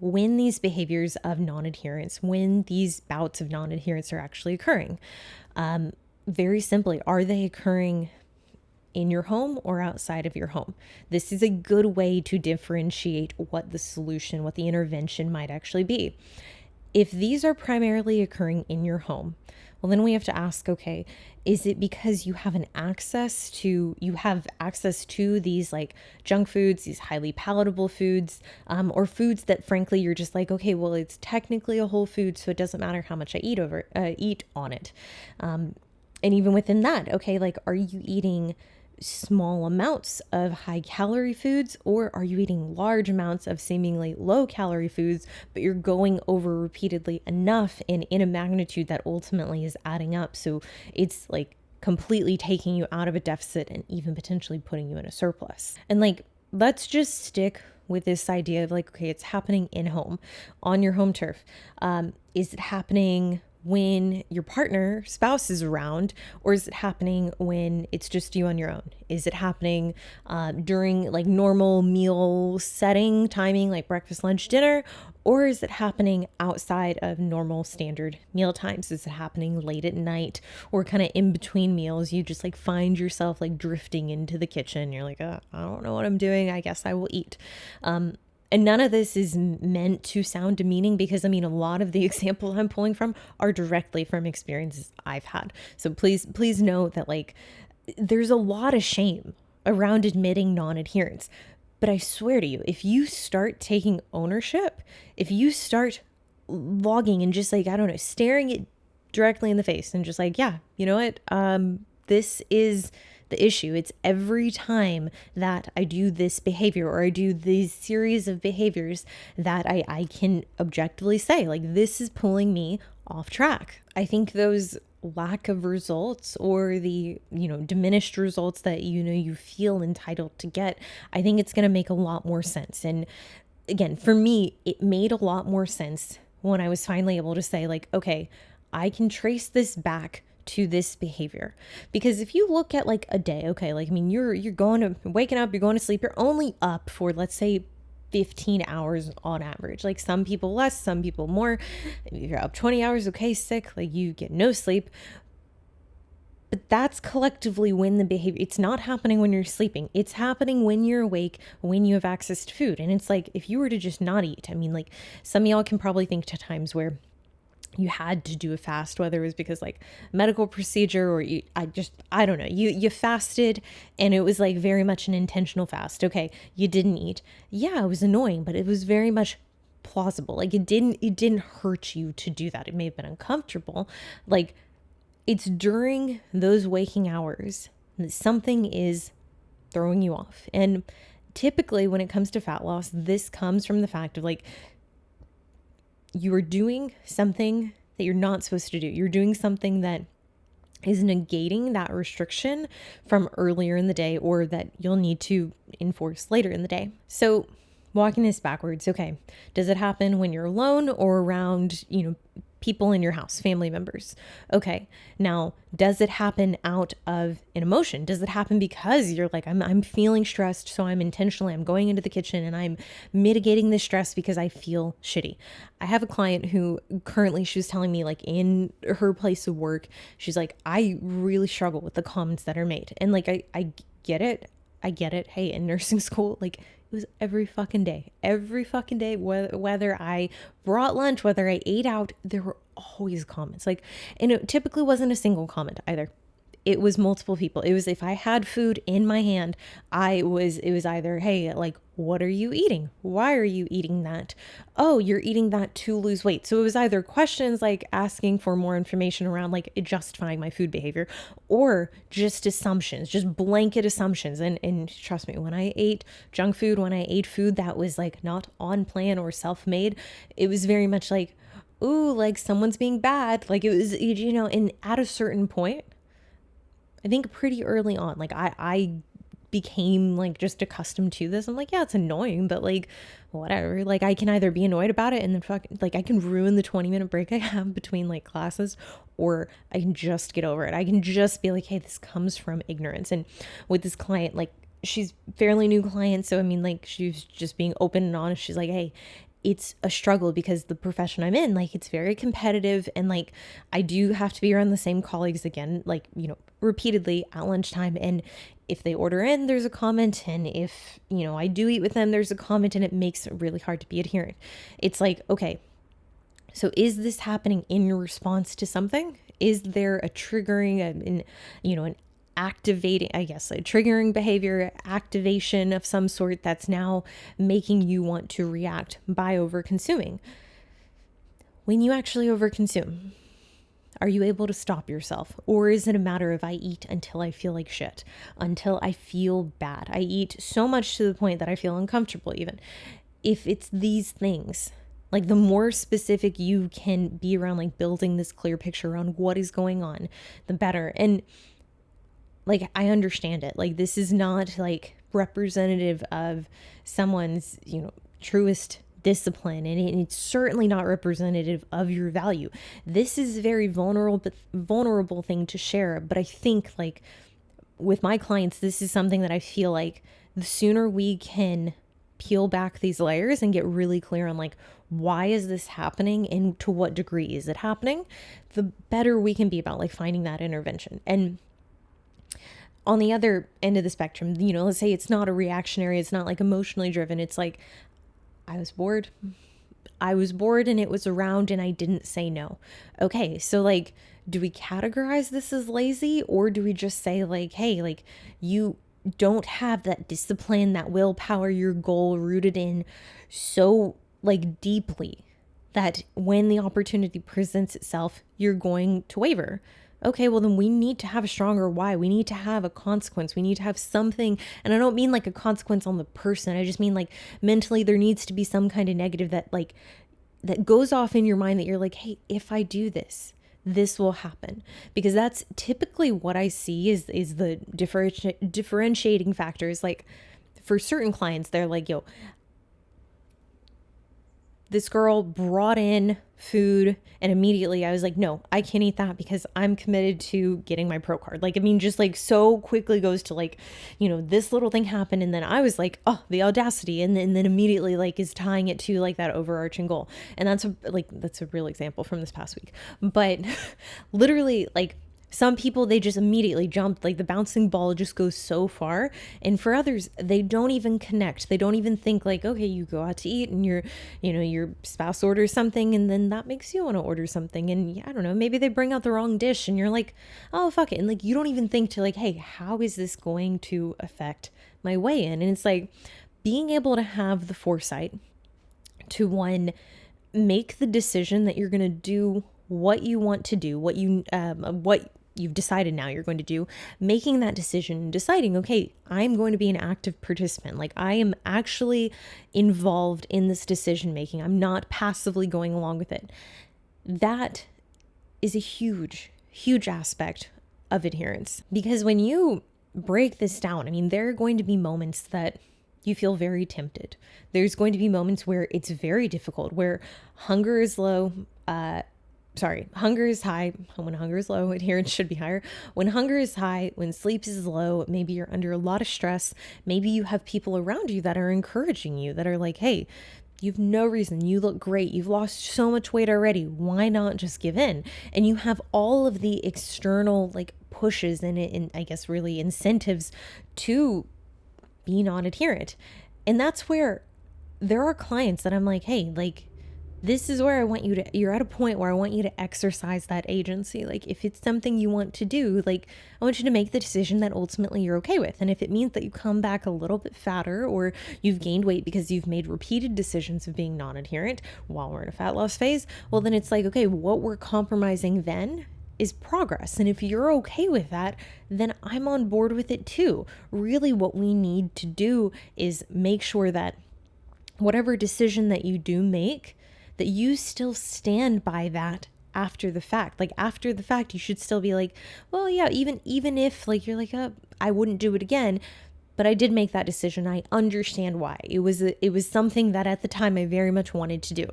when these behaviors of non-adherence, when these bouts of non-adherence are actually occurring. Very simply, are they occurring in your home or outside of your home? This is a good way to differentiate what the solution, what the intervention might actually be. If these are primarily occurring in your home, well, then we have to ask, okay, is it because you have access to these like junk foods, these highly palatable foods, or foods that frankly you're just like, okay, well, it's technically a whole food, so it doesn't matter how much I eat on it. And even within that, okay, like, are you eating small amounts of high calorie foods, or are you eating large amounts of seemingly low calorie foods, but you're going over repeatedly enough and in a magnitude that ultimately is adding up? So it's like completely taking you out of a deficit and even potentially putting you in a surplus. And like, let's just stick with this idea of like, okay, it's happening in home, on your home turf. Is it happening when your partner, spouse is around, or is it happening when it's just you on your own? Is it happening during like normal meal setting timing, like breakfast, lunch, dinner, or is it happening outside of normal standard meal times? Is it happening late at night or kind of in between meals? You just like find yourself like drifting into the kitchen. You're like, I don't know what I'm doing. I guess I will eat. And none of this is meant to sound demeaning, because I mean, a lot of the examples I'm pulling from are directly from experiences I've had. So please know that like there's a lot of shame around admitting non-adherence. But I swear to you, if you start taking ownership, if you start logging and just like, I don't know, staring it directly in the face and just like, yeah, you know what? This is the issue. It's every time that I do this behavior or I do these series of behaviors that I can objectively say, like, this is pulling me off track. I think those lack of results or the, diminished results that, you feel entitled to get, I think it's going to make a lot more sense. And again, for me, it made a lot more sense when I was finally able to say like, okay, I can trace this back to this behavior. Because if you look at like a day, okay, like, I mean, you're waking up, you're going to sleep, you're only up for, let's say, 15 hours on average. Like some people less, some people more. If you're up 20 hours, okay, sick, like you get no sleep. But that's collectively when the behavior, it's not happening when you're sleeping. It's happening when you're awake, when you have access to food. And it's like, if you were to just not eat, I mean, like some of y'all can probably think to times where you had to do a fast, whether it was because like medical procedure or I don't know, you fasted and it was like very much an intentional fast. Okay, you didn't eat. Yeah, it was annoying, but it was very much plausible. Like it didn't hurt you to do that. It may have been uncomfortable. Like it's during those waking hours that something is throwing you off. And typically when it comes to fat loss, this comes from the fact of like, you are doing something that you're not supposed to do. You're doing something that is negating that restriction from earlier in the day or that you'll need to enforce later in the day. So walking this backwards, okay, does it happen when you're alone or around, people in your house, family members? Okay, now, does it happen out of an emotion? Does it happen because you're like, I'm feeling stressed, so I'm going into the kitchen and I'm mitigating the stress because I feel shitty? I have a client who currently, she was telling me like in her place of work, she's like, I really struggle with the comments that are made. And like, I get it. Hey, in nursing school, like it was every fucking day, whether I brought lunch, whether I ate out, there were always comments. Like, and it typically wasn't a single comment either. It was multiple people. It was, if I had food in my hand, it was either, hey, like, what are you eating? Why are you eating that? Oh, you're eating that to lose weight. So it was either questions like asking for more information around like justifying my food behavior, or just assumptions, just blanket assumptions. And trust me, when I ate junk food, when I ate food that was like not on plan or self-made, it was very much like, ooh, like someone's being bad. Like it was, and at a certain point, I think pretty early on, like I became like just accustomed to this. I'm like, yeah, it's annoying, but like whatever. Like I can either be annoyed about it and then like I can ruin the 20-minute break I have between like classes, or I can just get over it. I can just be like, hey, this comes from ignorance. And with this client, like she's fairly new client, so I mean, like she's just being open and honest. She's like, hey, it's a struggle because the profession I'm in, like, it's very competitive, and like I do have to be around the same colleagues again, like, repeatedly at lunchtime. And if they order in, there's a comment, and if, I do eat with them, there's a comment, and it makes it really hard to be adherent. It's like, okay, so is this happening in your response to something? Is there a triggering, an activating, I guess, a triggering behavior, activation of some sort that's now making you want to react by over consuming? When you actually overconsume, are you able to stop yourself? Or is it a matter of, I eat until I feel like shit, until I feel bad? I eat so much to the point that I feel uncomfortable even. If it's these things, like, the more specific you can be around, like, building this clear picture around what is going on, the better. And like, I understand it. Like, this is not like representative of someone's, truest discipline. And it's certainly not representative of your value. This is a very vulnerable thing to share. But I think, like, with my clients, this is something that I feel like the sooner we can peel back these layers and get really clear on, like, why is this happening and to what degree is it happening, the better we can be about, like, finding that intervention. And on the other end of the spectrum, let's say it's not a reactionary, it's not like emotionally driven. It's like, I was bored and it was around and I didn't say no. Okay, so, like, do we categorize this as lazy, or do we just say, like, hey, like, you don't have that discipline, that willpower, your goal rooted in so, like, deeply that when the opportunity presents itself, you're going to waver? Okay, well, then we need to have a stronger why. We need to have a consequence. We need to have something. And I don't mean like a consequence on the person. I just mean, like, mentally there needs to be some kind of negative that, like, that goes off in your mind, that you're like, hey, if I do this, this will happen. Because that's typically what I see is the differentiating factors. Like, for certain clients, they're like, yo, this girl brought in food and immediately I was like, no, I can't eat that because I'm committed to getting my pro card. Like, I mean, just like so quickly goes to, like, this little thing happened. And then I was like, oh, the audacity. And then immediately, like, is tying it to, like, that overarching goal. And that's a real example from this past week. But literally, like, some people, they just immediately jump, like, the bouncing ball just goes so far. And for others, they don't even connect. They don't even think, like, okay, you go out to eat and your spouse orders something and then that makes you want to order something. And I don't know, maybe they bring out the wrong dish and you're like, oh, fuck it. And, like, you don't even think to, like, hey, how is this going to affect my weigh-in? And it's like being able to have the foresight to, one, make the decision that you're going to do what you want to do, what you've decided now you're going to do, making that decision and deciding, okay, I'm going to be an active participant. Like, I am actually involved in this decision making. I'm not passively going along with it. That is a huge, huge aspect of adherence. Because when you break this down, I mean, there are going to be moments that you feel very tempted. There's going to be moments where it's very difficult, where hunger is low, hunger is high. When hunger is low, adherence should be higher. When hunger is high, when sleep is low, maybe you're under a lot of stress. Maybe you have people around you that are encouraging you, that are like, hey, you've no reason. You look great. You've lost so much weight already. Why not just give in? And you have all of the external, like, pushes and I guess really incentives to be non-adherent. And that's where there are clients that I'm like, hey, like, this is where I want you to, you're at a point where I want you to exercise that agency. Like, if it's something you want to do, like, I want you to make the decision that ultimately you're okay with. And if it means that you come back a little bit fatter, or you've gained weight because you've made repeated decisions of being non-adherent while we're in a fat loss phase, well, then it's like, okay, what we're compromising then is progress. And if you're okay with that, then I'm on board with it too. Really, what we need to do is make sure that whatever decision that you do make, that you still stand by that after the fact. Like, after the fact, you should still be like, well, yeah, even if, like, you're like, I wouldn't do it again, but I did make that decision. I understand why. It was something that at the time I very much wanted to do.